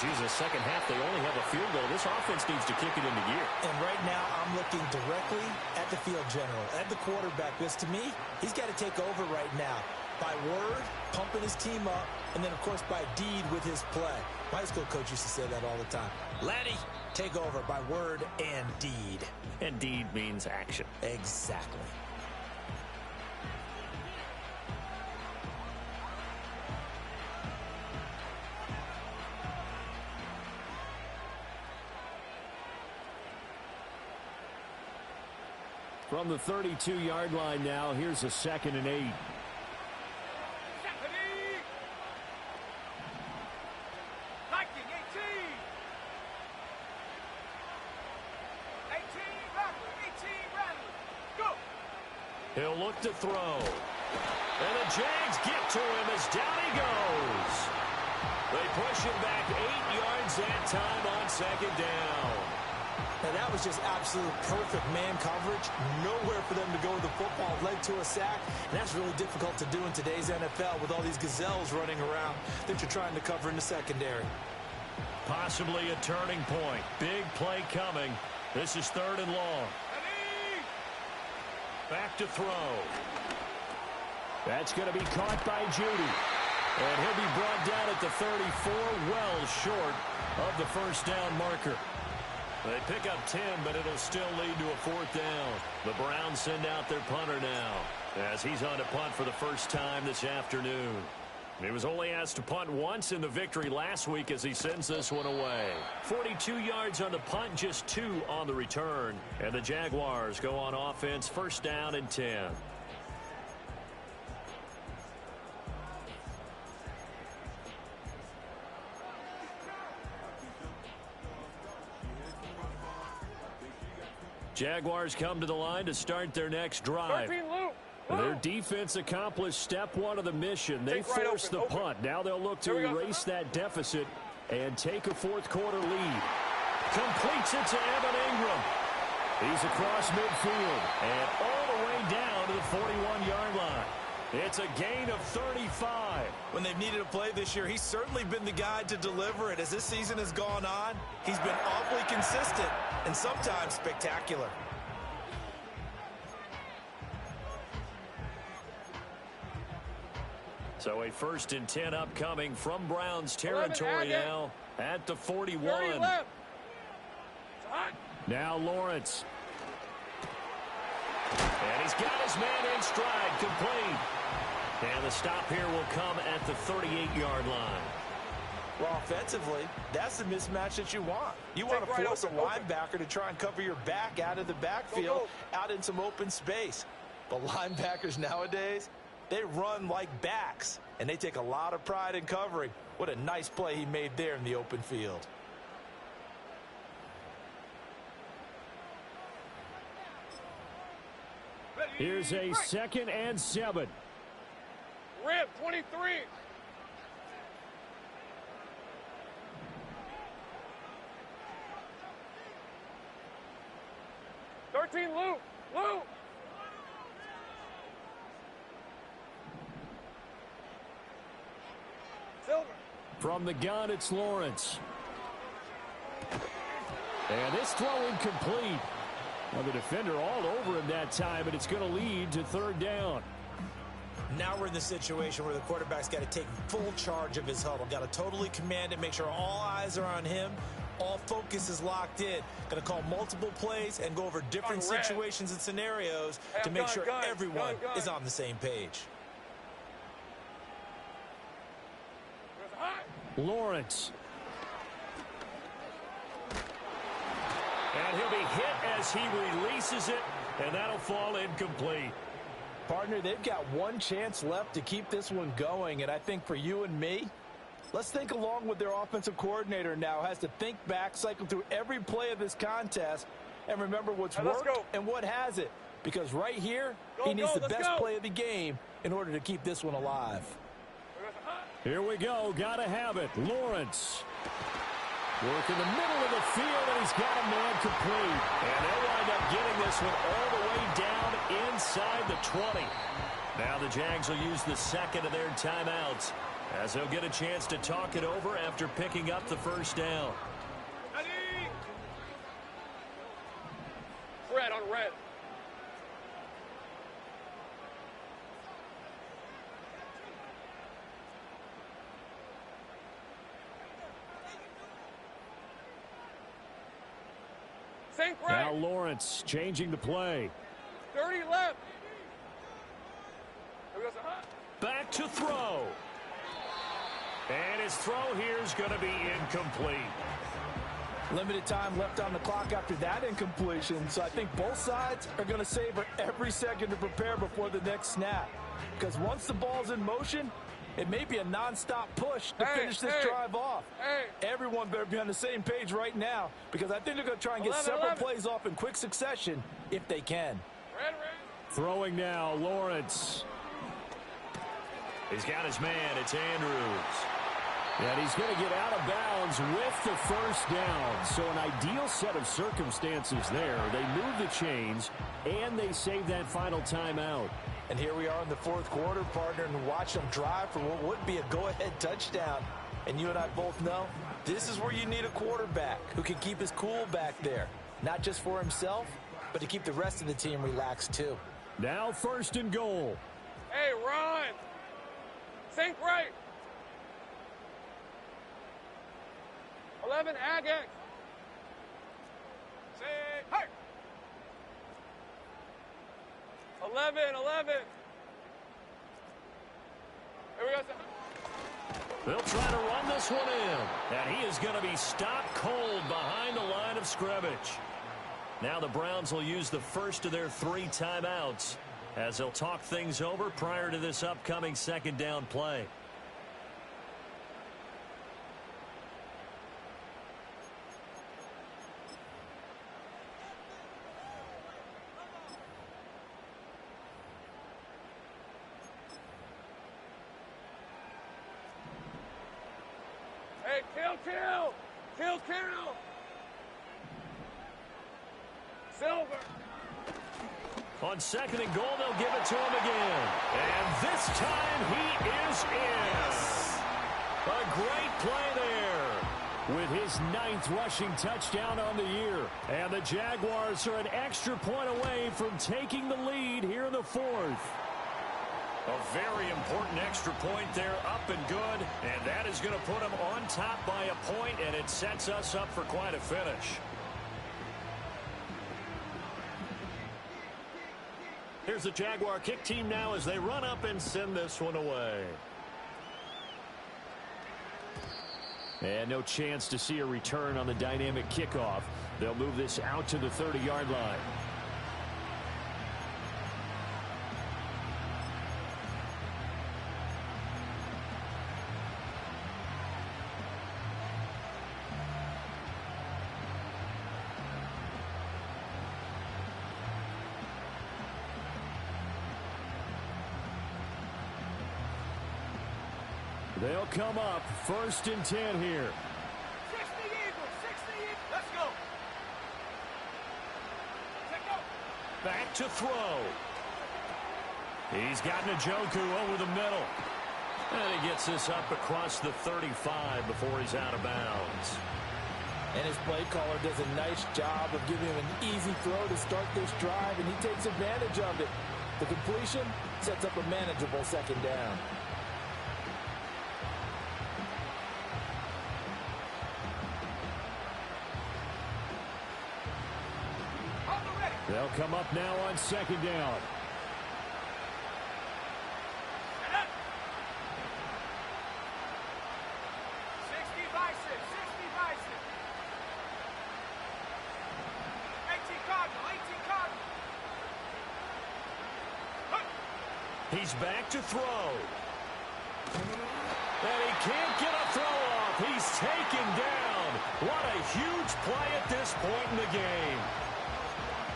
The second half, they only have a field goal. This offense needs to kick it into gear. And right now, I'm looking directly at the field general, at the quarterback. Because to me, he's got to take over right now. By word, pumping his team up, and then, of course, by deed with his play. My high school coach used to say that all the time. Laddie, take over by word and deed. And deed means action. Exactly. From the 32-yard line now, here's a 2nd and 8. He'll look to throw. And the Jags get to him as down he goes. They push him back 8 yards that time on 2nd down. Now that was just absolute perfect man coverage. Nowhere for them to go with the football. Led to a sack. And that's really difficult to do in today's NFL with all these gazelles running around that you're trying to cover in the secondary. Possibly a turning point. Big play coming. This is 3rd and long. Back to throw. That's going to be caught by Judy. And he'll be brought down at the 34, well short of the first down marker. They pick up 10, but it'll still lead to a 4th down. The Browns send out their punter now as he's on to punt for the first time this afternoon. He was only asked to punt once in the victory last week as he sends this one away. 42 yards on the punt, just 2 on the return. And the Jaguars go on offense, 1st down and 10. Jaguars come to the line to start their next drive. Their defense accomplished step 1 of the mission. They forced the punt. Now they'll look to erase that deficit and take a 4th quarter lead. Completes it to Evan Ingram. He's across midfield and all the way down to the 41-yard line. It's a gain of 35. When they've needed a play this year, he's certainly been the guy to deliver it. As this season has gone on, he's been awfully consistent and sometimes spectacular. So a 1st and 10 upcoming from Browns territory now at the 41. Now Lawrence. And he's got his man in stride, complete. And the stop here will come at the 38-yard line. Well, offensively, that's the mismatch that you want. You want to force a linebacker to try and cover your back out of the backfield, out in some open space. But linebackers nowadays, they run like backs, and they take a lot of pride in covering. What a nice play he made there in the open field. Here's a 2nd and 7. Rip, 23. Luke. Silver. From the gun, it's Lawrence. And this throw incomplete. Well, the defender all over him that time, and it's going to lead to 3rd down. Now we're in the situation where the quarterback's got to take full charge of his huddle. Got to totally command it, make sure all eyes are on him. All focus is locked in. Going to call multiple plays and go over different situations and scenarios to make sure everyone is on the same page. Lawrence. And he'll be hit as he releases it, and that'll fall incomplete. Partner, they've got one chance left to keep this one going, and I think for you and me, let's think along with their offensive coordinator now. Has to think back, cycle through every play of this contest, and remember what's worked and what hasn't. Because right here, he needs the best play of the game in order to keep this one alive. Here we go. Got to have it. Lawrence. Work in the middle of the field, and he's got a man complete. And they'll wind up getting this one all the way down inside the 20. Now the Jags will use the second of their timeouts as they'll get a chance to talk it over after picking up the first down. Red on red. Now Lawrence changing the play. 30 left. Back to throw. And his throw here is going to be incomplete. Limited time left on the clock after that incompletion, so I think both sides are going to savor every second to prepare before the next snap. Because once the ball's in motion, it may be a non-stop push to finish this drive off. Everyone better be on the same page right now, because I think they're going to try and get several plays off in quick succession if they can. Throwing now, Lawrence. He's got his man. It's Andrews. And he's going to get out of bounds with the first down. So an ideal set of circumstances there. They move the chains, and they save that final timeout. And here we are in the fourth quarter, partner, and watch them drive for what would be a go-ahead touchdown. And you and I both know this is where you need a quarterback who can keep his cool back there. Not just for himself, but to keep the rest of the team relaxed too. Now first and goal. Hey, Ron. Think right. 11, Agate. Say, hey. 11. Here we go. They'll try to run this one in. And he is going to be stopped cold behind the line of scrimmage. Now the Browns will use the first of their 3 timeouts as they'll talk things over prior to this upcoming second down play. Hey, kill. Silver. On second and goal, they'll give it to him again. And this time he is in. A great play there. With his 9th rushing touchdown on the year. And the Jaguars are an extra point away from taking the lead here in the 4th. A very important extra point there, up and good. And that is going to put them on top by a point, and it sets us up for quite a finish. Here's the Jaguar kick team now as they run up and send this one away. And no chance to see a return on the dynamic kickoff. They'll move this out to the 30-yard line. They'll come up 1st and 10 here. 60 Eagles. Let's go. Back to throw. He's got Njoku over the middle. And he gets this up across the 35 before he's out of bounds. And his play caller does a nice job of giving him an easy throw to start this drive, and he takes advantage of it. The completion sets up a manageable second down. They'll come up now on second down. He's back to throw. And he can't get a throw off. He's taken down. What a huge play at this point in the game.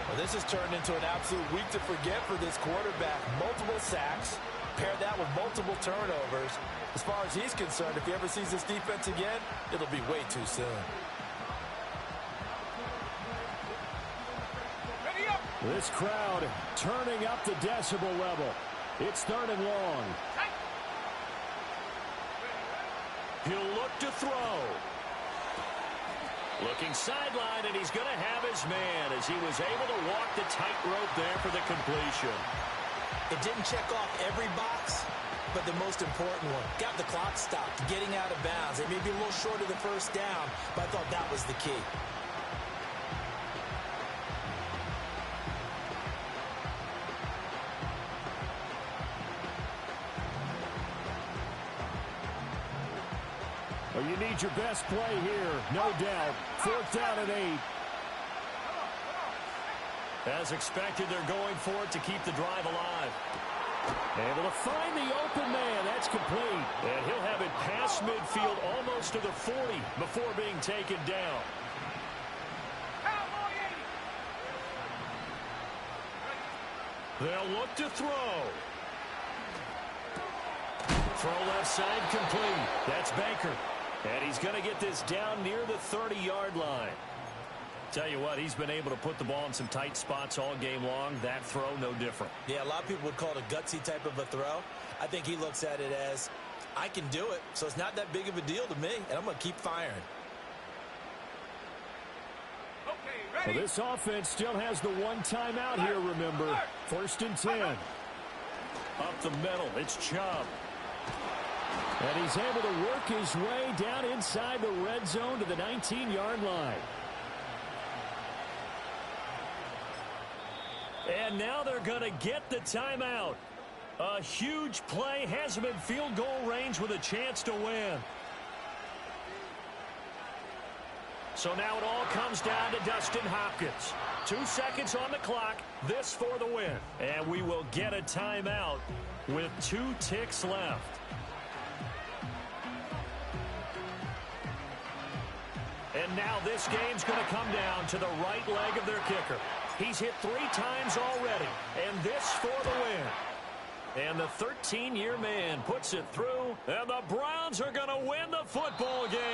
Well, this has turned into an absolute week to forget for this quarterback. Multiple sacks. Pair that with multiple turnovers. As far as he's concerned, if he ever sees this defense again, it'll be way too soon. This crowd turning up the decibel level. It's third and long. He'll look to throw. Looking sideline, and he's going to have his man as he was able to walk the tightrope there for the completion. It didn't check off every box, but the most important one. Got the clock stopped, getting out of bounds. It may be a little short of the first down, but I thought that was the key. Well, you need your best play here, no doubt. Fourth down and 8. As expected, they're going for it to keep the drive alive. Able to find the open man. That's complete. And he'll have it past midfield almost to the 40 before being taken down. They'll look to throw. Throw left side complete. That's Baker. And he's going to get this down near the 30-yard line. Tell you what, he's been able to put the ball in some tight spots all game long. That throw, no different. Yeah, a lot of people would call it a gutsy type of a throw. I think he looks at it as, I can do it, so it's not that big of a deal to me, and I'm going to keep firing. Well, this offense still has the one timeout here, remember. First and 10. Up the middle, it's Chubb. And he's able to work his way down inside the red zone to the 19-yard line. And now they're going to get the timeout. A huge play has him in field goal range with a chance to win. So now it all comes down to Dustin Hopkins. 2 seconds on the clock. This for the win. And we will get a timeout with 2 ticks left. And now this game's going to come down to the right leg of their kicker. He's hit 3 times already, and this for the win. And the 13-year man puts it through, and the Browns are going to win the football game.